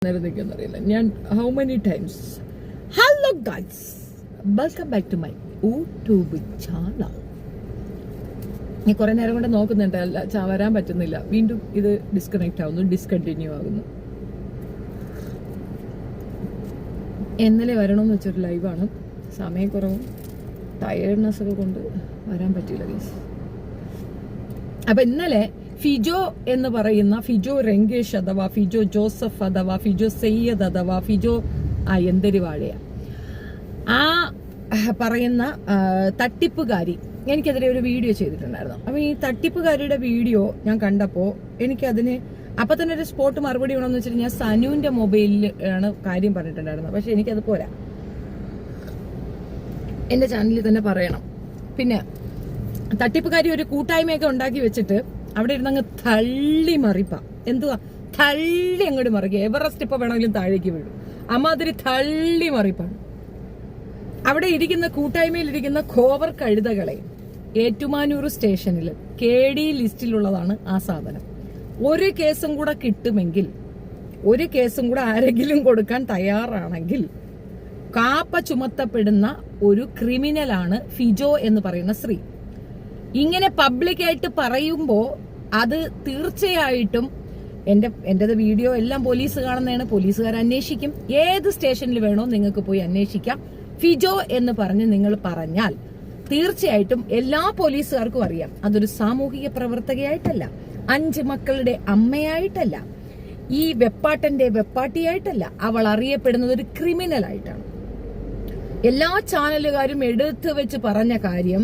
അറിയില്ല ഞാൻ how many times. Hello guys, welcome back to my YouTube channel. ഞാൻ കുറെ നേരം കൊണ്ട് നോക്കുന്നുണ്ട്, അല്ല വരാൻ പറ്റുന്നില്ല. വീണ്ടും ഇത് ഡിസ്കണക്ട് ആവുന്നു, ഡിസ്കണ്ടിന്യൂ ആകുന്നു. ഇന്നലെ വരണമെന്ന് വെച്ചൊരു ലൈവാണ്. സമയക്കുറവും ടയർഡ്നെസ് ഒക്കെ കൊണ്ട് വരാൻ പറ്റില്ല ഗൈസ്. അപ്പൊ ഇന്നലെ ഫിജോ എന്ന് പറയുന്ന ഫിജോ രംഗേഷ് അഥവാ ഫിജോ ജോസഫ് അഥവാ ഫിജോ സയ്യദ് അഥവാ ഫിജോ എന്തരിവാഴയ ആ പറയുന്ന തട്ടിപ്പുകാരി എനിക്കെതിരെ ഒരു വീഡിയോ ചെയ്തിട്ടുണ്ടായിരുന്നു. അപ്പൊ ഈ തട്ടിപ്പുകാരിയുടെ വീഡിയോ ഞാൻ കണ്ടപ്പോ എനിക്കതിന് അപ്പൊ തന്നെ ഒരു സ്പോട്ട് മറുപടി വേണമെന്ന് വെച്ചിട്ട് ഞാൻ സനുവിന്റെ മൊബൈലിൽ ആണ് കാര്യം പറഞ്ഞിട്ടുണ്ടായിരുന്നത്. പക്ഷെ എനിക്കത് പോരാ, എന്റെ ചാനലിൽ തന്നെ പറയണം. പിന്നെ തട്ടിപ്പുകാരി ഒരു കൂട്ടായ്മയൊക്കെ ഉണ്ടാക്കി വെച്ചിട്ട് അവിടെ ഇരുന്നങ്ങ് തള്ളി മറിപ്പ. എന്തുവാ തള്ളി അങ്ങോട്ട് മറിക്കുക. എവറസ്റ്റ് ഇപ്പൊ വേണമെങ്കിലും താഴേക്ക് വീഴും. അമ്മാതിരി തള്ളി മറിപ്പാണ്. അവിടെ ഇരിക്കുന്ന കൂട്ടായ്മയിലിരിക്കുന്ന ഖോവർ കഴുതകളെ ഏറ്റുമാനൂർ സ്റ്റേഷനിൽ KD ലിസ്റ്റിലുള്ളതാണ് ആ സാധനം. ഒരു കേസും കൂടെ കിട്ടുമെങ്കിൽ, ഒരു കേസും കൂടെ ആരെങ്കിലും കൊടുക്കാൻ തയ്യാറാണെങ്കിൽ കാപ്പ ചുമത്തപ്പെടുന്ന ഒരു ക്രിമിനലാണ് ഫിജോ എന്ന് പറയുന്ന സ്ത്രീ. ഇങ്ങനെ പബ്ലിക്കായിട്ട് പറയുമ്പോൾ അത് തീർച്ചയായിട്ടും എന്റേത് വീഡിയോ എല്ലാം പോലീസ് കാണുന്നതാണ്. പോലീസുകാർ അന്വേഷിക്കും. ഏത് സ്റ്റേഷനിൽ വേണോ നിങ്ങൾക്ക് പോയി അന്വേഷിക്കാം. ഫിജോ എന്ന് പറഞ്ഞ് നിങ്ങൾ പറഞ്ഞാൽ തീർച്ചയായിട്ടും എല്ലാ പോലീസുകാർക്കും അറിയാം അതൊരു സാമൂഹിക പ്രവർത്തകയായിട്ടല്ല, 5 മക്കളുടെ അമ്മയായിട്ടല്ല, ഈ വെപ്പാട്ടന്റെ വെപ്പാട്ടിയായിട്ടല്ല. അവൾ അറിയപ്പെടുന്നത് ഒരു ക്രിമിനൽ ആയിട്ടാണ്. എല്ലാ ചാനലുകാരും എടുത്തു വെച്ച് പറഞ്ഞ കാര്യം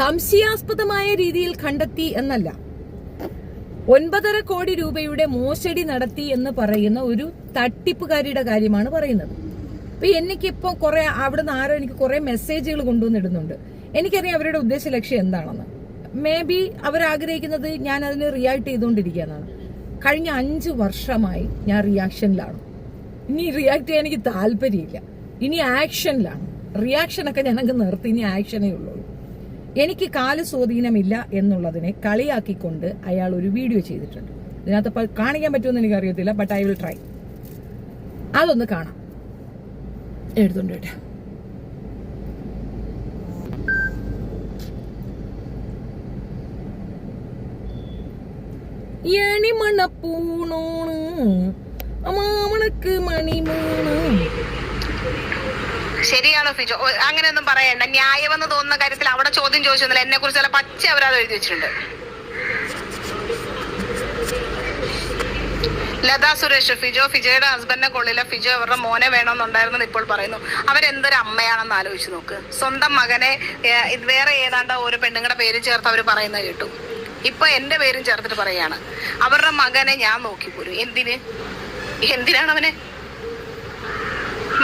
സംശയാസ്പദമായ രീതിയിൽ കണ്ടെത്തി എന്നല്ല, 9.5 കോടി രൂപയുടെ മോശടി നടത്തി എന്ന് പറയുന്ന ഒരു തട്ടിപ്പുകാരിയുടെ കാര്യമാണ് പറയുന്നത്. അപ്പൊ എനിക്കിപ്പോ കുറെ അവിടുന്ന് ആരോ എനിക്ക് കുറെ മെസ്സേജുകൾ കൊണ്ടുവന്നിടുന്നുണ്ട്. എനിക്കറിയാം അവരുടെ ഉദ്ദേശ ലക്ഷ്യം എന്താണെന്ന്. മേ ബി അവരാഗ്രഹിക്കുന്നത് ഞാൻ അതിന് റിയാക്ട് ചെയ്തുകൊണ്ടിരിക്കുകയെന്നാണ്. കഴിഞ്ഞ 5 വർഷമായി ഞാൻ റിയാക്ഷനിലാണ്. ഇനി റിയാക്ട് ചെയ്യാൻ എനിക്ക് താല്പര്യമില്ല. ഇനി ആക്ഷനിലാണ്. റിയാക്ഷനൊക്കെ ഞാനങ്ങ് നിർത്തി, ഇനി ആക്ഷനേ ഉള്ളൂ. എനിക്ക് കാല് സ്വാധീനമില്ല എന്നുള്ളതിനെ കളിയാക്കിക്കൊണ്ട് അയാൾ ഒരു വീഡിയോ ചെയ്തിട്ടുണ്ട്. ഇതിനകത്ത് കാണിക്കാൻ പറ്റുമെന്ന് എനിക്ക് അറിയത്തില്ല, ബട്ട് ഐ വിൽ ട്രൈ. അതൊന്ന് കാണാം. എഴുതുണ്ട് കേട്ടോ. എണിമണ പൂണോണ് അമാമണക്ക് മണിമൂണ്. ശരിയാണോ ഫിജോ? അങ്ങനെയൊന്നും പറയണ്ട. ന്യായമെന്ന് തോന്നുന്ന കാര്യത്തിൽ അവിടെ ചോദ്യം ചോദിച്ചൊന്നുമില്ല. എന്നെ കുറിച്ച് ചില പച്ച അവരത് എഴുതി വെച്ചിട്ടുണ്ട്. ലതാ സുരേഷ്, ഫിജോയുടെ ഹസ്ബൻഡിനെ കൊള്ളില്ല, ഫിജോ അവരുടെ മോനെ വേണമെന്നുണ്ടായിരുന്നു ഇപ്പോൾ പറയുന്നു. അവരെന്തൊരു അമ്മയാണെന്ന് ആലോചിച്ച് നോക്ക്. സ്വന്തം മകനെ വേറെ ഏതാണ്ട് ഒരു പെണ്ണുങ്ങളുടെ പേര് ചേർത്ത് അവർ പറയുന്നത് കേട്ടു. ഇപ്പൊ എന്റെ പേരും ചേർത്തിട്ട് പറയാണ്. അവരുടെ മകനെ ഞാൻ നോക്കിപ്പോരും. എന്തിനാണ് അവനെ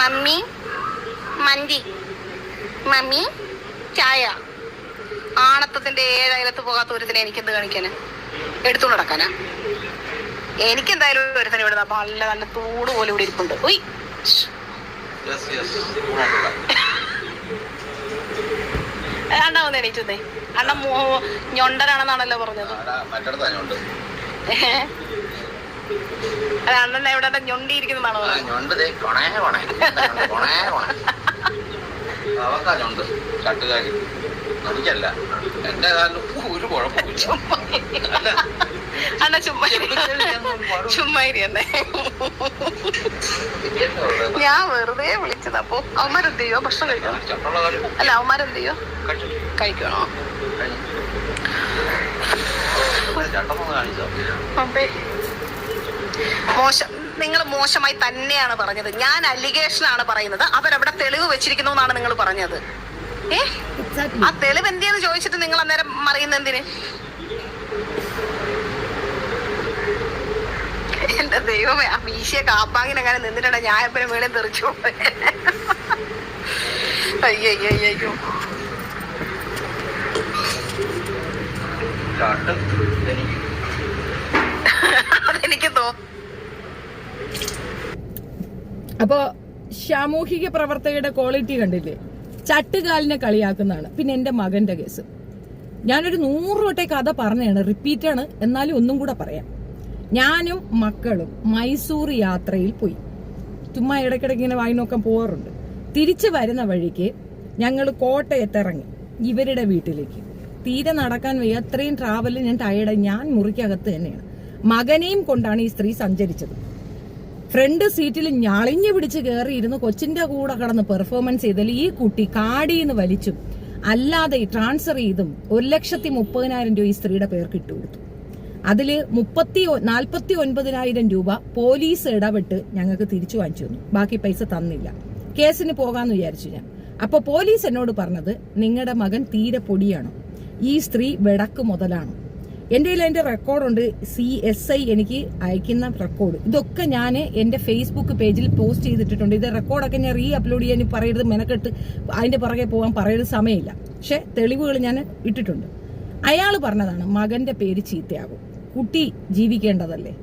മമ്മി മന്തി, മമ്മി ചായ, ആണത്തത്തിന്റെ 7 അയലത്ത് പോകാത്ത ഒരുത്തിനെ എനിക്കെന്ത് കാണിക്കാന്? എടുത്തുകൊണ്ട് നടക്കാനാ? എനിക്കെന്തായാലും ഒരുത്തനെ ഇവിടെ നല്ല നല്ല തൂട് പോലെ ഇവിടെ ഇരിപ്പുണ്ട്. ഉയ് അണ്ണ ഒന്ന് എണീറ്റേ. അണ്ണ ഞൊണ്ടനാണെന്നാണല്ലോ പറഞ്ഞത്. അണ്ണനെ എവിടെ ഞൊണ്ടിയിരിക്കുന്നതാണോ? അണ്ണ ചുമ്മാരിയല്ലേ? ഞാൻ വെറുതെ വിളിച്ചത്. അപ്പൊ അവന്മാരെന്ത് ചെയ്യോ? ഭക്ഷണം കഴിക്കണം. അല്ല, അവന്മാരെന്ത് ചെയ്യോ? കഴിക്കണോ? മോശം. നിങ്ങൾ മോശമായി തന്നെയാണ് പറഞ്ഞത്. ഞാൻ അലിഗേഷനാണ് പറയുന്നത്. അവരവിടെ തെളിവ് വെച്ചിരിക്കുന്നു എന്നാണ് നിങ്ങൾ പറഞ്ഞത്. ആ തെളിവ് എന്തിയെന്ന് ചോദിച്ചിട്ട് നിങ്ങൾ അന്നേരം മറിയുന്ന എന്തിന്? എന്റെ ദൈവമേ, ആ വീശിയ കാപ്പാങ്ങിനെങ്ങനെ നിന്നിട്ടുണ്ട്. ഞാൻ എപ്പോഴും വീണെ തെറിച്ചോളൂ. അയ്യോ അതെനിക്ക് തോന്നുന്നു. അപ്പോ സാമൂഹിക പ്രവർത്തകയുടെ ക്വാളിറ്റി കണ്ടില്ലേ? ചട്ടുകാലിനെ കളിയാക്കുന്നതാണ്. പിന്നെ എന്റെ മകന്റെ കേസ് ഞാനൊരു 100 വട്ടേ കഥ പറഞ്ഞാണ്, റിപ്പീറ്റാണ്. എന്നാലും ഒന്നും കൂടെ പറയാം. ഞാനും മക്കളും മൈസൂർ യാത്രയിൽ പോയി. ചുമ്മാ ഇടയ്ക്കിടയ്ക്ക് ഇങ്ങനെ വായി നോക്കാൻ പോവാറുണ്ട്. തിരിച്ചു വരുന്ന വഴിക്ക് ഞങ്ങൾ കോട്ടയത്ത് ഇറങ്ങി ഇവരുടെ വീട്ടിലേക്ക്. തീരെ നടക്കാൻ വയ്യ, അത്രയും ട്രാവലിൽ ഞാൻ ടയർഡായി. ഞാൻ മുറിക്കകത്ത് തന്നെയാണ്. മകനെയും കൊണ്ടാണ് ഈ സ്ത്രീ സഞ്ചരിച്ചത്. ഫ്രണ്ട് സീറ്റിൽ ഞളിഞ്ഞു പിടിച്ച് കയറിയിരുന്ന് കൊച്ചിന്റെ കൂടെ കടന്ന് പെർഫോമൻസ് ചെയ്താൽ ഈ കുട്ടി കാടിന്ന് വലിച്ചും അല്ലാതെ ട്രാൻസ്ഫർ ചെയ്തും 1,30,000 രൂപ ഈ സ്ത്രീയുടെ പേർക്ക് ഇട്ടുകൊടുത്തു. അതില് 49,000 രൂപ പോലീസ് ഇടപെട്ട് ഞങ്ങൾക്ക് തിരിച്ചു വാങ്ങിച്ചു തന്നു. ബാക്കി പൈസ തന്നില്ല. കേസിന് പോകാന്ന് വിചാരിച്ചു ഞാൻ. അപ്പൊ പോലീസ് എന്നോട് പറഞ്ഞത്, നിങ്ങളുടെ മകൻ തീരെ പൊടിയാണ്, ഈ സ്ത്രീ വെടക്ക് മുതലാണ്. എന്റെ കയ്യിൽ അതിന്റെ റെക്കോർഡുണ്ട്. CSI എനിക്ക് അയക്കുന്ന റെക്കോർഡ്. ഇതൊക്കെ ഞാൻ എന്റെ ഫേസ്ബുക്ക് പേജിൽ പോസ്റ്റ് ചെയ്തിട്ടുണ്ട്. ഇത് റെക്കോർഡൊക്കെ ഞാൻ അപ്ലോഡ് ചെയ്യാൻ പറയരുത്, മെനക്കെട്ട് അതിന്റെ പുറകെ പോകാൻ പറയരുത്, സമയമില്ല. പക്ഷെ തെളിവുകൾ ഞാൻ ഇട്ടിട്ടുണ്ട്. അയാൾ പറഞ്ഞതാണ്, മകന്റെ പേര് ചീത്തയാകും, കുട്ടി ജീവിക്കേണ്ടതല്ലേ.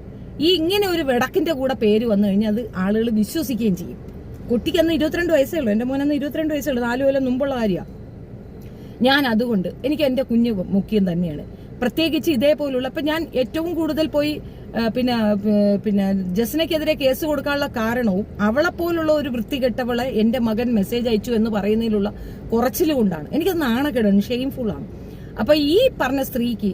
ഈ ഇങ്ങനെ ഒരു വെടക്കിന്റെ കൂടെ പേര് വന്നു കഴിഞ്ഞാൽ അത് ആളുകൾ വിശ്വസിക്കുകയും ചെയ്യും. കുട്ടിക്ക് അന്ന് 22 വയസ്സേ ഉള്ളൂ. എന്റെ മോനന്ന് 22 വയസ്സേ ഉള്ളൂ. 4 കൊല്ലം മുമ്പുള്ള കാര്യമാണ്. ഞാൻ അതുകൊണ്ട് എനിക്ക് എന്റെ കുഞ്ഞ് മുഖ്യം തന്നെയാണ്. പ്രത്യേകിച്ച് ഇതേപോലുള്ള ഇപ്പൊ ഞാൻ ഏറ്റവും കൂടുതൽ പോയി പിന്നെ ജസ്നയ്ക്കെതിരെ കേസ് കൊടുക്കാനുള്ള കാരണവും അവളെ പോലുള്ള ഒരു വൃത്തികെട്ടവളെ എന്റെ മകൻ മെസ്സേജ് അയച്ചു എന്ന് പറയുന്നതിലുള്ള കുറച്ചിലുകൊണ്ടാണ്. എനിക്കത് നാണക്കേടാണ്, ഷെയിംഫുൾ ആണ്. അപ്പൊ ഈ പറഞ്ഞ സ്ത്രീക്ക്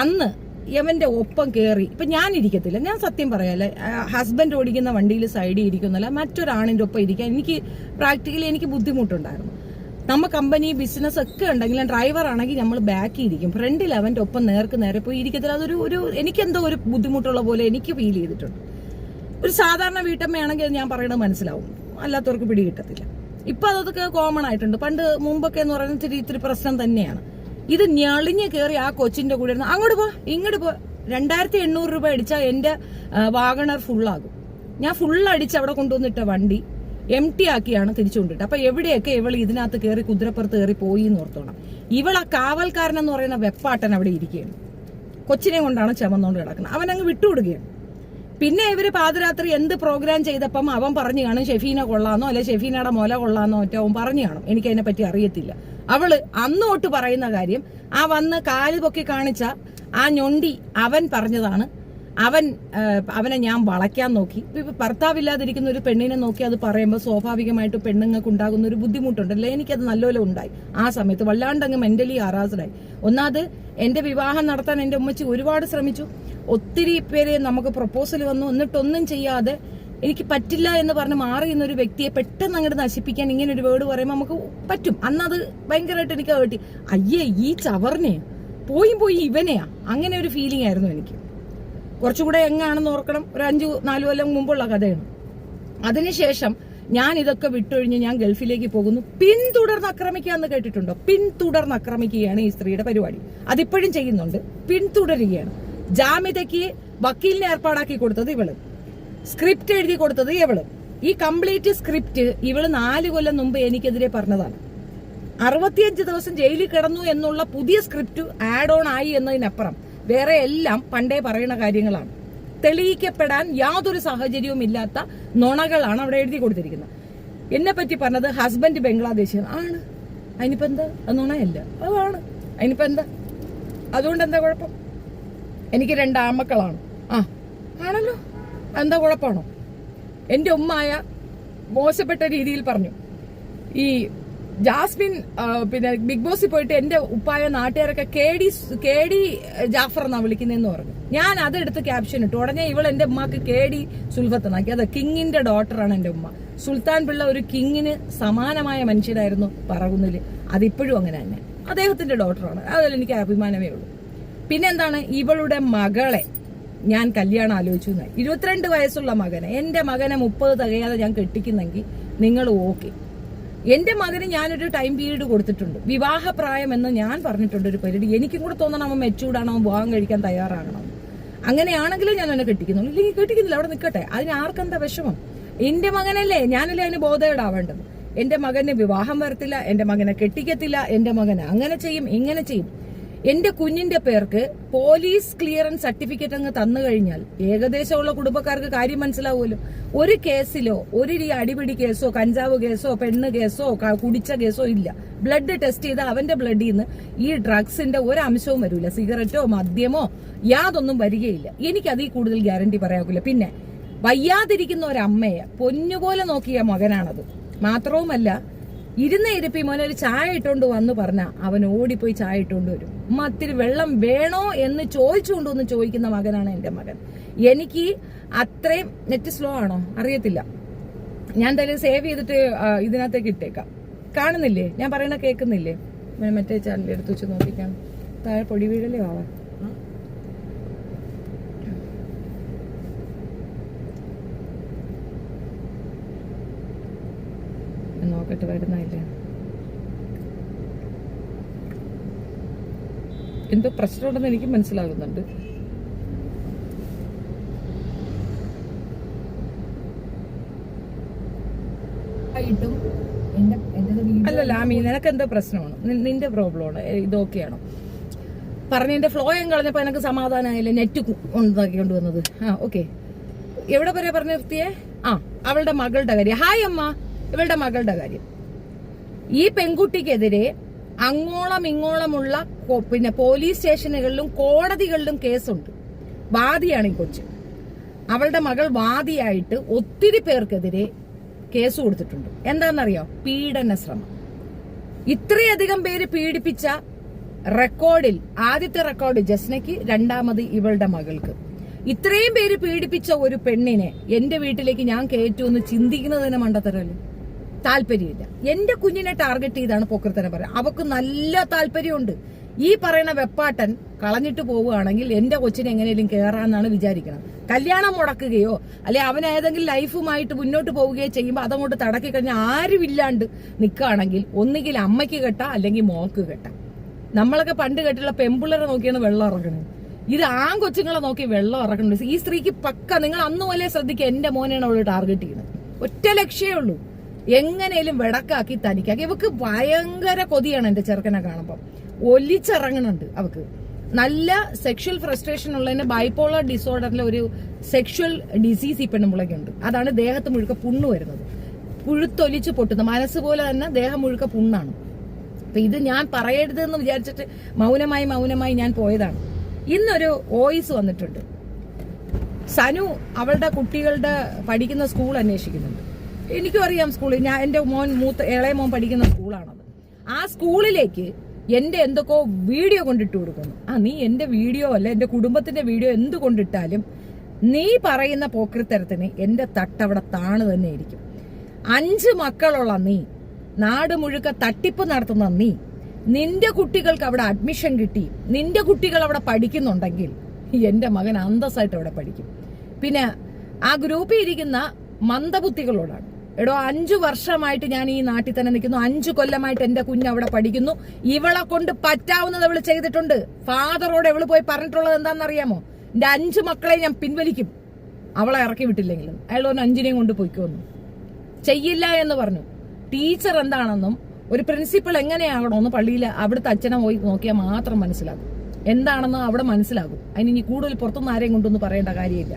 അന്ന് യവന്റെ ഒപ്പം കയറി, ഇപ്പൊ ഞാൻ ഇരിക്കത്തില്ല, ഞാൻ സത്യം പറയാല്ലേ, ഹസ്ബൻഡ് ഓടിക്കുന്ന വണ്ടിയിൽ സൈഡിൽ ഇരിക്കുന്നല്ല, മറ്റൊരാണിന്റെ ഒപ്പം ഇരിക്കാൻ എനിക്ക് പ്രാക്ടിക്കലി എനിക്ക് ബുദ്ധിമുട്ടുണ്ടായിരുന്നു. നമ്മ കമ്പനി ബിസിനസ് ഒക്കെ ഉണ്ടെങ്കിലും ഡ്രൈവർ ആണെങ്കിൽ നമ്മൾ ബാക്കിൽ ഇരിക്കും, ഫ്രണ്ടിൽ അവന്റെ ഒപ്പം നേർക്ക് നേരെ പോയി ഇരിക്കത്തില്ല. അതൊരു എനിക്കെന്തോ ഒരു ബുദ്ധിമുട്ടുള്ള പോലെ എനിക്ക് ഫീൽ ചെയ്തിട്ടുണ്ട്. ഒരു സാധാരണ വീട്ടമ്മയാണെങ്കിൽ ഞാൻ പറയണത് മനസ്സിലാവും, അല്ലാത്തവർക്ക് പിടി കിട്ടത്തില്ല. ഇപ്പൊ അതൊക്കെ കോമൺ ആയിട്ടുണ്ട്. പണ്ട് മുമ്പൊക്കെ എന്ന് പറയുന്നത് ഇത്തിരി പ്രശ്നം തന്നെയാണ്. ഇത് ഞളിഞ്ഞ് കയറി ആ കൊച്ചിന്റെ കൂടെ ഇരുന്ന് അങ്ങോട്ട് പോ ഇങ്ങോട്ട് പോ. 2,800 രൂപ അടിച്ചാൽ എന്റെ വാഗണർ ഫുള്ളാകും. ഞാൻ ഫുൾ അടിച്ച് അവിടെ കൊണ്ടുവന്നിട്ട വണ്ടി empty ആക്കിയാണ് തിരിച്ചുകൊണ്ടിട്ട്. അപ്പൊ എവിടെയൊക്കെ ഇവൾ ഇതിനകത്ത് കയറി കുതിരപ്പുറത്ത് കയറി പോയി എന്ന് ഓർത്തോണം. ഇവൾ ആ കാവൽക്കാരൻ എന്ന് പറയുന്ന വെപ്പാട്ടൻ അവിടെ ഇരിക്കുകയാണ്. കൊച്ചിനെ കൊണ്ടാണ് ചമന്നുകൊണ്ട് കിടക്കുന്നത്. അവൻ അങ്ങ് വിട്ടുകൊടുക്കുകയാണ്. പിന്നെ ഇവര് പാതിരാത്രി എന്ത് പ്രോഗ്രാം ചെയ്തപ്പം അവൻ പറഞ്ഞു കാണും ഷെഫീന കൊള്ളാന്നോ അല്ലെ ഷെഫീനയുടെ മുല കൊള്ളാന്നോ മറ്റോ അവൻ പറഞ്ഞു കാണും. എനിക്ക് അതിനെ പറ്റി അറിയത്തില്ല. അവള് അന്നോട്ട് പറയുന്ന കാര്യം, ആ വന്ന് കാല് പൊക്കി കാണിച്ച ആ ഞൊണ്ടി അവൻ പറഞ്ഞതാണ്. അവനെ ഞാൻ വളയ്ക്കാൻ നോക്കി. ഭർത്താവില്ലാതിരിക്കുന്ന ഒരു പെണ്ണിനെ നോക്കി അത് പറയുമ്പോൾ സ്വാഭാവികമായിട്ട് പെണ്ണുങ്ങൾക്ക് ഉണ്ടാകുന്ന ഒരു ബുദ്ധിമുട്ടുണ്ടല്ലേ. എനിക്കത് നല്ലപോലെ ഉണ്ടായി. ആ സമയത്ത് വല്ലാണ്ടങ്ങ് മെന്റലി ഹറാസ്ഡായി. ഒന്നാമത് എന്റെ വിവാഹം നടത്താൻ എന്റെ ഉമ്മച്ചി ഒരുപാട് ശ്രമിച്ചു. ഒത്തിരി പേര് നമുക്ക് പ്രപ്പോസൽ വന്നു, എന്നിട്ടൊന്നും ചെയ്യാതെ എനിക്ക് പറ്റില്ല എന്ന് പറഞ്ഞ് മാറി എന്നൊരു വ്യക്തിയെ പെട്ടെന്ന് അങ്ങോട്ട് നശിപ്പിക്കാൻ ഇങ്ങനെ ഒരു വേർഡ് പറയുമ്പോൾ നമുക്ക് പറ്റും. അന്നത് ഭയങ്കരമായിട്ട് എനിക്ക് കേട്ടി, അയ്യേ ഈ ചവർനെ പോയി ഇവനെയാ, അങ്ങനെ ഒരു ഫീലിംഗ് ആയിരുന്നു എനിക്ക്. കുറച്ചുകൂടെ എങ്ങാണെന്ന് ഓർക്കണം, ഒരു 5-4 കൊല്ലം മുമ്പുള്ള കഥയാണ്. അതിനുശേഷം ഞാൻ ഇതൊക്കെ വിട്ടൊഴിഞ്ഞ് ഞാൻ ഗൾഫിലേക്ക് പോകുന്നു. പിന്തുടർന്ന് ആക്രമിക്കാന്ന് കേട്ടിട്ടുണ്ടോ? പിന്തുടർന്ന് ആക്രമിക്കുകയാണ് ഈ സ്ത്രീയുടെ പരിപാടി. അതിപ്പോഴും ചെയ്യുന്നുണ്ട്, പിന്തുടരുകയാണ്. ജാമ്യതയ്ക്ക് വക്കീലിനെ ഏർപ്പാടാക്കി കൊടുത്തത് ഇവള്, സ്ക്രിപ്റ്റ് എഴുതി കൊടുത്തത് ഇവള്. ഈ കംപ്ലീറ്റ് സ്ക്രിപ്റ്റ് ഇവള് 4 കൊല്ലം മുമ്പ് എനിക്കെതിരെ പറഞ്ഞതാണ്. 65 ദിവസം ജയിലിൽ കിടന്നു എന്നുള്ള പുതിയ സ്ക്രിപ്റ്റ് ആഡ് ഓൺ ആയി എന്നതിനപ്പുറം വേറെ എല്ലാം പണ്ടേ പറയുന്ന കാര്യങ്ങളാണ്. തെളിയിക്കപ്പെടാൻ യാതൊരു സാഹചര്യവും ഇല്ലാത്ത നുണകളാണ് അവിടെ എഴുതി കൊടുത്തിരിക്കുന്നത്. എന്നെ പറ്റി പറഞ്ഞത് ഹസ്ബൻഡ് ബംഗ്ലാദേശിയാണ് ആണ്. അതിനിപ്പോ എന്താ? അത് നുണയല്ല, അതാണ്. അതിനിപ്പോ എന്താ? അതുകൊണ്ട് എന്താ കുഴപ്പം? എനിക്ക് 2 ആൺമക്കളാണ്. ആണല്ലോ, എന്താ കുഴപ്പമാണോ? എന്റെ ഉമ്മായ മോശപ്പെട്ട രീതിയിൽ പറഞ്ഞു. ഈ ജാസ്മിൻ പിന്നെ ബിഗ് ബോസിൽ പോയിട്ട് എന്റെ ഉപ്പായ നാട്ടുകാരൊക്കെ കേടി ജാഫർ എന്നാ വിളിക്കുന്നതെന്ന് പറഞ്ഞു. ഞാൻ അതെടുത്ത് ക്യാപ്ഷൻ ഇട്ടു. ഉടനെ ഇവൾ എന്റെ ഉമ്മാക്ക് കേടി സുൽഫത്തനാക്കി. അത് കിങ്ങിന്റെ ഡോട്ടറാണ് എന്റെ ഉമ്മ. സുൽത്താൻ പിള്ള ഒരു കിങ്ങിന് സമാനമായ മനുഷ്യരായിരുന്നു പറകുന്നില്. അതിപ്പോഴും അങ്ങനെ തന്നെ. അദ്ദേഹത്തിന്റെ ഡോട്ടറാണ്. അതിൽ എനിക്ക് അഭിമാനമേ ഉള്ളൂ. പിന്നെന്താണ്, ഇവളുടെ മകളെ ഞാൻ കല്യാണം ആലോചിച്ചു. 22 വയസ്സുള്ള മകനെ, എന്റെ മകനെ 30 തികയാതെ ഞാൻ കെട്ടിക്കുന്നെങ്കിൽ നിങ്ങൾ ഓക്കെ. എന്റെ മകന് ഞാനൊരു ടൈം പീരീഡ് കൊടുത്തിട്ടുണ്ട്. വിവാഹപ്രായം എന്ന് ഞാൻ പറഞ്ഞിട്ടുണ്ട് ഒരു പരിധി. എനിക്കും കൂടെ തോന്നണം അവൻ മെച്ചൂർഡാണ്, അവൻ വിവാഹം കഴിക്കാൻ തയ്യാറാകണം. അങ്ങനെയാണെങ്കിലും ഞാൻ അവനെ കെട്ടിക്കുന്നുള്ളൂ. ഇല്ലെങ്കിൽ കെട്ടിക്കുന്നില്ല, അവിടെ നിൽക്കട്ടെ. അതിന് ആർക്കെന്താ വിഷമം? എന്റെ മകനല്ലേ, ഞാനല്ലേ അതിന് ബോധേടാവേണ്ടത്. എന്റെ മകന് വിവാഹം വരത്തില്ല, എന്റെ മകനെ കെട്ടിക്കത്തില്ല, എന്റെ മകന് അങ്ങനെ ചെയ്യും ഇങ്ങനെ ചെയ്യും. എന്റെ കുഞ്ഞിന്റെ പേർക്ക് പോലീസ് ക്ലിയറൻസ് സർട്ടിഫിക്കറ്റ് അങ്ങ് തന്നു കഴിഞ്ഞാൽ ഏകദേശമുള്ള കുടുംബക്കാർക്ക് കാര്യം മനസ്സിലാവുമല്ലോ. ഒരു കേസിലോ ഒരു അടിപിടി കേസോ കഞ്ചാവ് കേസോ പെണ്ണ് കേസോ കുടിച്ച കേസോ ഇല്ല. ബ്ലഡ് ടെസ്റ്റ് ചെയ്ത് അവന്റെ ബ്ലഡിൽ നിന്ന് ഈ ഡ്രഗ്സിന്റെ ഒരംശവും വരില്ല. സിഗരറ്റോ മദ്യമോ യാതൊന്നും വരികയില്ല. എനിക്കതിൽ കൂടുതൽ ഗ്യാരണ്ടി പറയാകില്ല. പിന്നെ വയ്യാതിരിക്കുന്ന ഒരമ്മയെ പൊന്നുപോലെ നോക്കിയ മകനാണത്. മാത്രവുമല്ല, ഇരുന്ന ഇരിപ്പി മോനെ ഒരു ചായ ഇട്ടോണ്ട് വന്ന് പറഞ്ഞാൽ അവൻ ഓടിപ്പോയി ചായ ഇട്ടോണ്ട് വരും. ഇത്തിരി വെള്ളം വേണോ എന്ന് ചോദിച്ചുകൊണ്ടൊന്ന് ചോദിക്കുന്ന മകനാണ് എന്റെ മകൻ. എനിക്ക് അത്രയും നെറ്റ് സ്ലോ ആണോ അറിയത്തില്ല. ഞാൻ എന്തായാലും സേവ് ചെയ്തിട്ട് ഇതിനകത്തേക്ക് ഇട്ടേക്കാം. കാണുന്നില്ലേ? ഞാൻ പറയണ കേൾക്കുന്നില്ലേ? മറ്റേ ചാനൽ എടുത്ത് വെച്ച് നോക്കിക്കാം. താഴെ പൊടി വീഴലേ ആവാ. നോക്കട്ടെ, വരുന്നില്ല. എന്തോ പ്രശ്നമുണ്ടെന്ന് എനിക്ക് മനസ്സിലാകുന്നുണ്ട്. അല്ലല്ല ആമി, നിനക്ക് എന്തോ പ്രശ്നമാണ്, നിന്റെ പ്രോബ്ലമാണ്. ഇതൊക്കെയാണോ പറഞ്ഞതിന്റെ ഫ്ലോയും കളഞ്ഞപ്പോ എനിക്ക് സമാധാനമായില്ലേ? നെറ്റ് ഉണ്ടാക്കിക്കൊണ്ട് വന്നത്. ഓക്കെ, എവിടെ വരെ പറഞ്ഞു നിർത്തിയേ? അവളുടെ മകളുടെ കാര്യം. ഹായ് അമ്മ. ഇവളുടെ മകളുടെ കാര്യം. ഈ പെൺകുട്ടിക്കെതിരെ അങ്ങോളം ഇങ്ങോളമുള്ള പിന്നെ പോലീസ് സ്റ്റേഷനുകളിലും കോടതികളിലും കേസുണ്ട്. വാദിയാണ് ഈ കൊച്ച്. അവളുടെ മകൾ വാദിയായിട്ട് ഒത്തിരി പേർക്കെതിരെ കേസ് കൊടുത്തിട്ടുണ്ട്. എന്താണെന്നറിയോ? പീഡന ശ്രമം. ഇത്രയധികം പേര് പീഡിപ്പിച്ച റെക്കോർഡിൽ ആദ്യത്തെ റെക്കോർഡ് ജസ്നയ്ക്ക്, രണ്ടാമത് ഇവളുടെ മകൾക്ക്. ഇത്രയും പേര് പീഡിപ്പിച്ച ഒരു പെണ്ണിനെ എന്റെ വീട്ടിലേക്ക് ഞാൻ കയറ്റുമെന്ന് ചിന്തിക്കുന്നതിന് മണ്ടത്തരല്ലേ? താല്പര്യമില്ല. എന്റെ കുഞ്ഞിനെ ടാർഗറ്റ് ചെയ്താണ് പോക്കർത്തനെ പറയാം. അവക്ക് നല്ല താല്പര്യമുണ്ട്. ഈ പറയുന്ന വെപ്പാട്ടൻ കളഞ്ഞിട്ട് പോവുകയാണെങ്കിൽ എന്റെ കൊച്ചിനെ എങ്ങനെയും കയറാന്നാണ് വിചാരിക്കുന്നത്. കല്യാണം മുടക്കുകയോ അല്ലെ അവൻ ഏതെങ്കിലും ലൈഫുമായിട്ട് മുന്നോട്ട് പോവുകയോ ചെയ്യുമ്പോൾ അതങ്ങോട്ട് തടക്കി കഴിഞ്ഞാൽ ആരുമില്ലാണ്ട് നിൽക്കുകയാണെങ്കിൽ ഒന്നുകിൽ അമ്മയ്ക്ക് കെട്ടാ അല്ലെങ്കിൽ മോക്ക് കെട്ടാ. നമ്മളൊക്കെ പണ്ട് കെട്ടുള്ള പെമ്പിള്ളരെ നോക്കിയാണ് വെള്ളം ഇറങ്ങുന്നത്. ഇത് കൊച്ചുങ്ങളെ നോക്കി വെള്ളം ഇറക്കുന്നുണ്ട്. ഈ സ്ത്രീക്ക് പക്ക, നിങ്ങൾ അന്ന് പോലെ ശ്രദ്ധിക്കുക, എന്റെ മോനെയാണ് അവള് ടാർഗറ്റ് ചെയ്യുന്നത്. ഒറ്റ ലക്ഷ്യമേ ഉള്ളൂ, എങ്ങനെയും വെടക്കാക്കി തനിക്കാക്കി. ഇവക്ക് ഭയങ്കര കൊതിയാണ് എന്റെ ചെറുക്കനെ കാണുമ്പം. ഒലിച്ചിറങ്ങുന്നുണ്ട് അവക്ക്. നല്ല സെക്ഷൽ ഫ്രസ്ട്രേഷൻ ഉള്ളതിന് ബൈപോളർ ഡിസോർഡറിലെ ഒരു സെക്ഷൽ ഡിസീസ് ഈ പെണ്ണുമുളകുണ്ട്. അതാണ് ദേഹത്ത് മുഴുക്ക പുണ്ണ് വരുന്നത്. പുഴുത്തൊലിച്ച് പൊട്ടുന്നത്. മനസ്സ് പോലെ തന്നെ ദേഹം മുഴുക്ക പുണ്ണാണ്. അപ്പൊ ഇത് ഞാൻ പറയരുതെന്ന് വിചാരിച്ചിട്ട് മൗനമായി ഞാൻ പോയതാണ്. ഇന്നൊരു വോയിസ് വന്നിട്ടുണ്ട്. സനു അവളുടെ കുട്ടികളുടെ പഠിക്കുന്ന സ്കൂൾ അന്വേഷിക്കുന്നുണ്ട്. എനിക്കും അറിയാം സ്കൂളിൽ. എന്റെ ഇളയ മോൻ പഠിക്കുന്ന സ്കൂളാണത്. ആ സ്കൂളിലേക്ക് എന്റെ എന്തൊക്കെയോ വീഡിയോ കൊണ്ടിട്ട് കൊടുക്കുന്നു. നീ എന്റെ വീഡിയോ അല്ല, എന്റെ കുടുംബത്തിന്റെ വീഡിയോ എന്ത് കൊണ്ടിട്ടാലും നീ പറയുന്ന പോക്രിത്തരത്തിന് എന്റെ തട്ടവിടെ താണ് തന്നെ ഇരിക്കും. 5 മക്കളുള്ള നീ, നാട് മുഴുക്ക തട്ടിപ്പ് നടത്തുന്ന നീ, നിന്റെ കുട്ടികൾക്ക് അവിടെ അഡ്മിഷൻ കിട്ടി, നിന്റെ കുട്ടികൾ അവിടെ പഠിക്കുന്നുണ്ടെങ്കിൽ എന്റെ മകൻ അന്തസ്സായിട്ട് അവിടെ പഠിക്കും. പിന്നെ ആ ഗ്രൂപ്പിൽ ഇരിക്കുന്ന മന്ദബുദ്ധികളോടാണ്, എടോ 5 വർഷമായിട്ട് ഞാൻ ഈ നാട്ടിൽ തന്നെ നിൽക്കുന്നു, 5 കൊല്ലമായിട്ട് എന്റെ കുഞ്ഞ് അവിടെ പഠിക്കുന്നു, ഇവളെ കൊണ്ട് പറ്റാവുന്നത് അവള് ചെയ്തിട്ടുണ്ട്. ഫാദറോട് എവള് പോയി പറഞ്ഞിട്ടുള്ളത് എന്താണെന്നറിയാമോ? എന്റെ 5 മക്കളെ ഞാൻ പിൻവലിക്കും അവളെ ഇറക്കി വിട്ടില്ലെങ്കിലും. അയാൾ ഒന്ന് 5നെയും കൊണ്ട് പോയിക്കോന്നു ചെയ്യില്ല എന്ന് പറഞ്ഞു. ടീച്ചർ എന്താണെന്നും ഒരു പ്രിൻസിപ്പൾ എങ്ങനെയാകണമെന്ന് പള്ളിയിൽ അവിടുത്തെ അച്ഛനെ പോയി നോക്കിയാൽ മാത്രം മനസ്സിലാകും. എന്താണെന്ന് അവിടെ മനസ്സിലാകും. അതിന് ഇനി കൂടുതൽ പുറത്തുനിന്ന് ആരെയും കൊണ്ടൊന്നും പറയേണ്ട കാര്യമില്ല.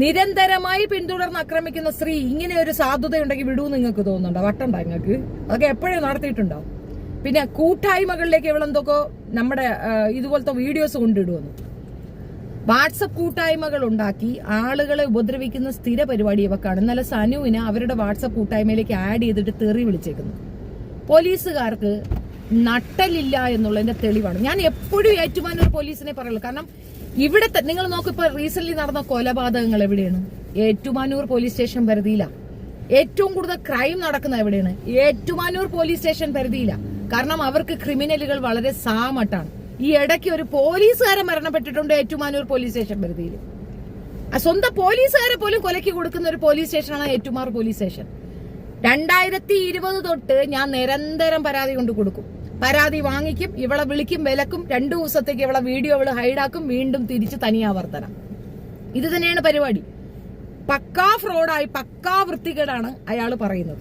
നിരന്തരമായി പിന്തുടർന്ന് ആക്രമിക്കുന്ന സ്ത്രീ ഇങ്ങനെ ഒരു സാധുതയുണ്ടെങ്കിൽ വിടൂ നിങ്ങൾക്ക് തോന്നുന്നുണ്ടോ? വട്ടുണ്ടോ നിങ്ങൾക്ക്? അതൊക്കെ എപ്പോഴും നടത്തിയിട്ടുണ്ടാവും. പിന്നെ കൂട്ടായ്മകളിലേക്ക് ഇവളെന്തൊക്കെ നമ്മുടെ ഇതുപോലത്തെ വീഡിയോസ് കൊണ്ടിടുവന്നു. വാട്സപ്പ് കൂട്ടായ്മകൾ ഉണ്ടാക്കി ആളുകളെ ഉപദ്രവിക്കുന്ന സ്ഥിര പരിപാടി ഇവക്കാണ്. ഇന്നലെ സനുവിന് അവരുടെ വാട്സപ്പ് കൂട്ടായ്മയിലേക്ക് ആഡ് ചെയ്തിട്ട് തെറി വിളിച്ചേക്കുന്നു. പോലീസുകാർക്ക് നട്ടലില്ല എന്നുള്ളതിന്റെ തെളിവാണ്. ഞാൻ എപ്പോഴും ഏറ്റുമാനൂർ പോലീസിനെ പറയുള്ളൂ. കാരണം ഇവിടെ നിങ്ങൾ നോക്കിപ്പോ റീസെന്റ് നടന്ന കൊലപാതകങ്ങൾ എവിടെയാണ്? ഏറ്റുമാനൂർ പോലീസ് സ്റ്റേഷൻ പരിധിയില. ഏറ്റവും കൂടുതൽ ക്രൈം നടക്കുന്ന എവിടെയാണ്? ഏറ്റുമാനൂർ പോലീസ് സ്റ്റേഷൻ പരിധിയില. കാരണം അവർക്ക് ക്രിമിനലുകൾ വളരെ സാമട്ടാണ്. ഈ ഇടയ്ക്ക് ഒരു പോലീസുകാരൻ മരണപ്പെട്ടിട്ടുണ്ട് ഏറ്റുമാനൂർ പോലീസ് സ്റ്റേഷൻ പരിധിയിൽ. സ്വന്തം പോലീസുകാരെ പോലും കൊലയ്ക്ക് കൊടുക്കുന്ന ഒരു പോലീസ് സ്റ്റേഷനാണ് ഏറ്റുമാനൂർ പോലീസ് സ്റ്റേഷൻ. 2020 തൊട്ട് ഞാൻ നിരന്തരം പരാതി കൊണ്ട് കൊടുക്കും. പരാതി വാങ്ങിക്കും, ഇവളെ വിളിക്കും, വിലക്കും, 2 ദിവസത്തേക്ക് ഇവളെ വീഡിയോ ഇവള് ഹൈഡാക്കും, വീണ്ടും തിരിച്ച് തനിയാവർത്തനം. ഇത് തന്നെയാണ് പരിപാടി. പക്കാ ഫ്രോഡായി, പക്കാ വൃത്തികേടാണ് അയാൾ പറയുന്നത്.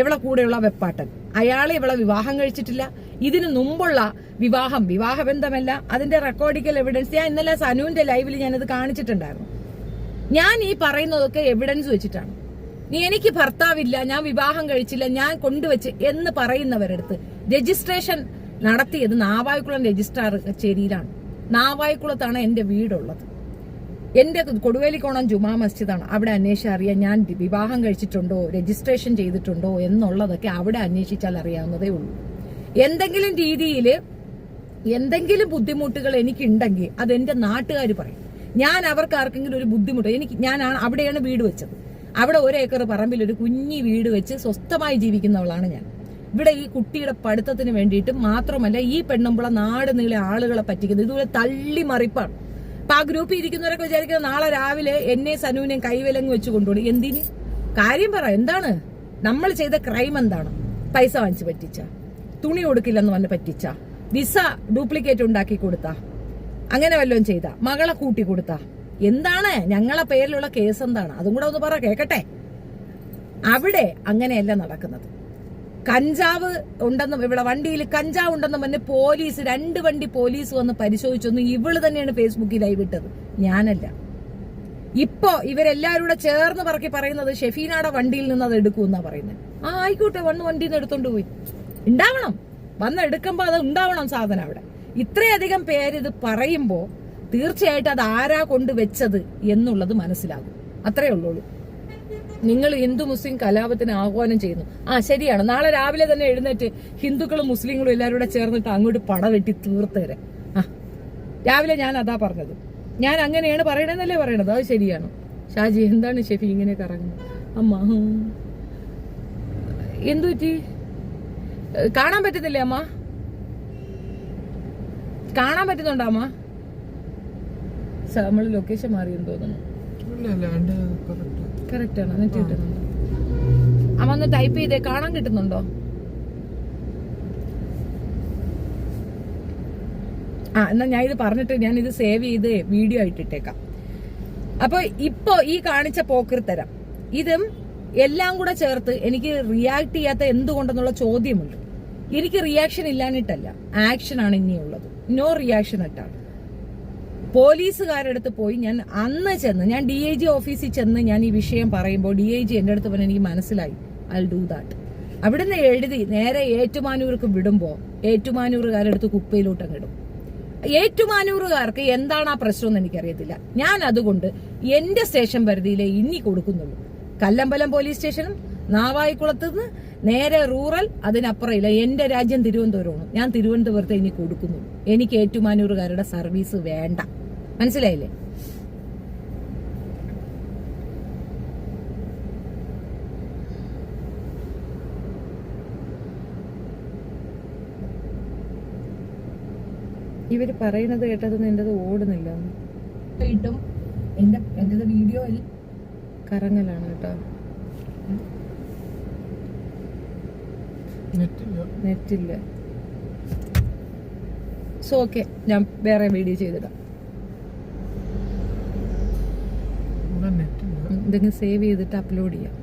ഇവളെ കൂടെയുള്ള വെപ്പാട്ടൻ. അയാളെ ഇവളെ വിവാഹം കഴിച്ചിട്ടില്ല, ഇതിനു മുമ്പുള്ള വിവാഹ ബന്ധമല്ല, അതിന്റെ റെക്കോർഡിക്കൽ എവിഡൻസ് ഞാൻ ഇന്നലെ സനുവിന്റെ ലൈവിൽ ഞാനത് കാണിച്ചിട്ടുണ്ടായിരുന്നു. ഞാൻ ഈ പറയുന്നതൊക്കെ എവിഡൻസ് വെച്ചിട്ടാണ്. നീ എനിക്ക് ഭർത്താവില്ല, ഞാൻ വിവാഹം കഴിച്ചില്ല, ഞാൻ കൊണ്ടുവച്ച് എന്ന് പറയുന്നവരടുത്ത് രജിസ്ട്രേഷൻ നടത്തിയത് നാവായിക്കുളം രജിസ്ട്രാർ കച്ചേരിയിലാണ്. നാവായിക്കുളത്താണ് എന്റെ വീടുള്ളത്. എന്റെ കൊടുവേലിക്കോണം ജുമാ മസ്ജിദാണ്. അവിടെ അന്വേഷിച്ചാൽ അറിയാം ഞാൻ വിവാഹം കഴിച്ചിട്ടുണ്ടോ, രജിസ്ട്രേഷൻ ചെയ്തിട്ടുണ്ടോ എന്നുള്ളതൊക്കെ അവിടെ അന്വേഷിച്ചാൽ അറിയാവുന്നതേ ഉള്ളൂ. എന്തെങ്കിലും രീതിയിൽ എന്തെങ്കിലും ബുദ്ധിമുട്ടുകൾ എനിക്കുണ്ടെങ്കിൽ അതെന്റെ നാട്ടുകാർ പറയും. ഞാൻ അവർക്ക് ആർക്കെങ്കിലും ഒരു ബുദ്ധിമുട്ട് ഞാനാണ് അവിടെയാണ് വീട് വെച്ചത്. അവിടെ 1 ഏക്കർ പറമ്പിൽ ഒരു കുഞ്ഞി വീട് വെച്ച് സ്വസ്ഥമായി ജീവിക്കുന്നവളാണ് ഞാൻ. ഇവിടെ ഈ കുട്ടിയുടെ പഠിത്തത്തിന് വേണ്ടിയിട്ട് മാത്രമല്ല, ഈ പെണ്ണുമ്പള നാട് നീളെ ആളുകളെ പറ്റിക്കുന്നത് ഇതുപോലെ തള്ളിമറിപ്പാണ്. അപ്പൊ ആ ഗ്രൂപ്പിൽ ഇരിക്കുന്നവരൊക്കെ വിചാരിക്കുന്നത് നാളെ രാവിലെ എന്നെ സനുവിനെയും കൈവിലങ്ങ് വെച്ച് കൊണ്ടുപോയി. എന്തിന്? കാര്യം പറ, എന്താണ് നമ്മൾ ചെയ്ത ക്രൈം? എന്താണ്? പൈസ വാങ്ങിച്ച് പറ്റിച്ച, തുണി കൊടുക്കില്ലെന്ന് പറഞ്ഞ് പറ്റിച്ച, വിസ ഡ്യൂപ്ലിക്കേറ്റ് ഉണ്ടാക്കി കൊടുത്ത, അങ്ങനെ വല്ലതും ചെയ്ത, മകളെ കൂട്ടി കൊടുത്ത, എന്താണ് ഞങ്ങളെ പേരിലുള്ള കേസ്? എന്താണ്? അതും കൂടെ ഒന്ന് പറ കേക്കട്ടെ. അവിടെ അങ്ങനെയല്ല നടക്കുന്നത്. കഞ്ചാവ് ഉണ്ടെന്നും ഇവിടെ വണ്ടിയിൽ കഞ്ചാവ് ഉണ്ടെന്നും പറഞ്ഞ് പോലീസ് 2 വണ്ടി പോലീസ് വന്ന് പരിശോധിച്ചൊന്നും ഇവള് തന്നെയാണ് ഫേസ്ബുക്കിൽ ലൈവ് ഇട്ടത്, ഞാനല്ല. ഇപ്പോ ഇവരെല്ലാരും കൂടെ ചേർന്ന് പറക്കി പറയുന്നത് ഷെഫീനയുടെ വണ്ടിയിൽ നിന്ന് അത് എടുക്കുമെന്നാ പറയുന്നത്. ആയിക്കോട്ടെ, വണ്ടിയിൽ നിന്ന് എടുത്തോണ്ട് പോയി. ഉണ്ടാവണം, വന്ന് എടുക്കുമ്പോ അത് ഉണ്ടാവണം സാധനം അവിടെ. ഇത്രയധികം പേര് ഇത് പറയുമ്പോ തീർച്ചയായിട്ടും അത് ആരാ കൊണ്ടുവച്ചത് എന്നുള്ളത് മനസ്സിലാകും. അത്രേ ഉള്ളൂ. നിങ്ങൾ ഹിന്ദു മുസ്ലിം കലാപത്തിന് ആഹ്വാനം ചെയ്യുന്നു. ശരിയാണ്, നാളെ രാവിലെ തന്നെ എഴുന്നേറ്റ് ഹിന്ദുക്കളും മുസ്ലിങ്ങളും എല്ലാവരും കൂടെ ചേർന്നിട്ട് അങ്ങോട്ട് പടവെട്ടി തീർത്തേരെ. രാവിലെ ഞാൻ അതാ പറഞ്ഞത്. ഞാൻ അങ്ങനെയാണ് പറയണെന്നല്ലേ പറയണത്. അത് ശരിയാണ്. ഷാജി, എന്താണ് ഷെഫി ഇങ്ങനെ കറങ്ങുന്നത്? അമ്മ എന്തു പറ്റി? കാണാൻ പറ്റുന്നില്ലേ അമ്മ? കാണാൻ പറ്റുന്നുണ്ടോ അമ്മ? നമ്മള് ലൊക്കേഷൻ മാറിയെന്ന് തോന്നുന്നു. കറക്റ്റ് ആണ്. നെറ്റ് കിട്ടുന്നുണ്ടോ അമ്മ? ഒന്ന് ടൈപ്പ് ചെയ്തേ, കാണാൻ കിട്ടുന്നുണ്ടോ? എന്നാ ഞാൻ ഇത് പറഞ്ഞിട്ട് ഞാൻ ഇത് സേവ് ചെയ്ത് വീഡിയോ ആയിട്ടിട്ടേക്കാം. അപ്പൊ ഇപ്പൊ ഈ കാണിച്ച പോക്കൃത്തരം ഇതും എല്ലാം കൂടെ ചേർത്ത് എനിക്ക് റിയാക്ട് ചെയ്യാത്ത എന്തുകൊണ്ടെന്നുള്ള ചോദ്യമുണ്ട്. എനിക്ക് റിയാക്ഷൻ ഇല്ലാഞ്ഞിട്ടല്ല, ആക്ഷനാണ് ഇനിയുള്ളത്. നോ റിയാക്ഷൻ അറ്റാണ്. പോലീസുകാരുടെ അടുത്ത് പോയി ഞാൻ അന്ന് ചെന്ന്, ഞാൻ DIG ഓഫീസിൽ ചെന്ന് ഞാൻ ഈ വിഷയം പറയുമ്പോൾ DIG എന്റെ അടുത്ത് പറഞ്ഞ എനിക്ക് മനസ്സിലായി, ഐ ഡു ദാറ്റ്. അവിടുന്ന് എഴുതി നേരെ ഏറ്റുമാനൂർക്ക് വിടുമ്പോ ഏറ്റുമാനൂറുകാരുടെ അടുത്ത് കുപ്പയിലോട്ട് ഇടും. ഏറ്റുമാനൂറുകാർക്ക് എന്താണ് ആ പ്രശ്നം എന്ന് എനിക്കറിയത്തില്ല. ഞാൻ അതുകൊണ്ട് എന്റെ സ്റ്റേഷൻ പരിധിയിലേ ഇനി കൊടുക്കുന്നുള്ളൂ. കല്ലമ്പലം പോലീസ് സ്റ്റേഷനും നാവായിക്കുളത്ത് നിന്ന് നേരെ റൂറൽ, അതിനപ്പുറം ഇല്ല. എന്റെ രാജ്യം തിരുവനന്തപുരമാണ്. ഞാൻ തിരുവനന്തപുരത്ത് ഇനി കൊടുക്കുന്നുള്ളൂ. എനിക്ക് ഏറ്റുമാനൂറുകാരുടെ സർവീസ് വേണ്ട. മനസ്സിലായില്ലേ? ഇവര് പറയുന്നത് കേട്ടതൊന്നും എന്റേത് ഓടുന്നില്ല. ഇട്ടും എന്റേത് വീഡിയോയിൽ കറങ്ങലാണ് കേട്ടോ. നെറ്റില്ല. സോ ഓക്കെ, ഞാൻ വേറെ വീഡിയോ ചെയ്തിടാം. ഇതെങ്കിലും സേവ് ചെയ്തിട്ട് അപ്ലോഡ് ചെയ്യാം.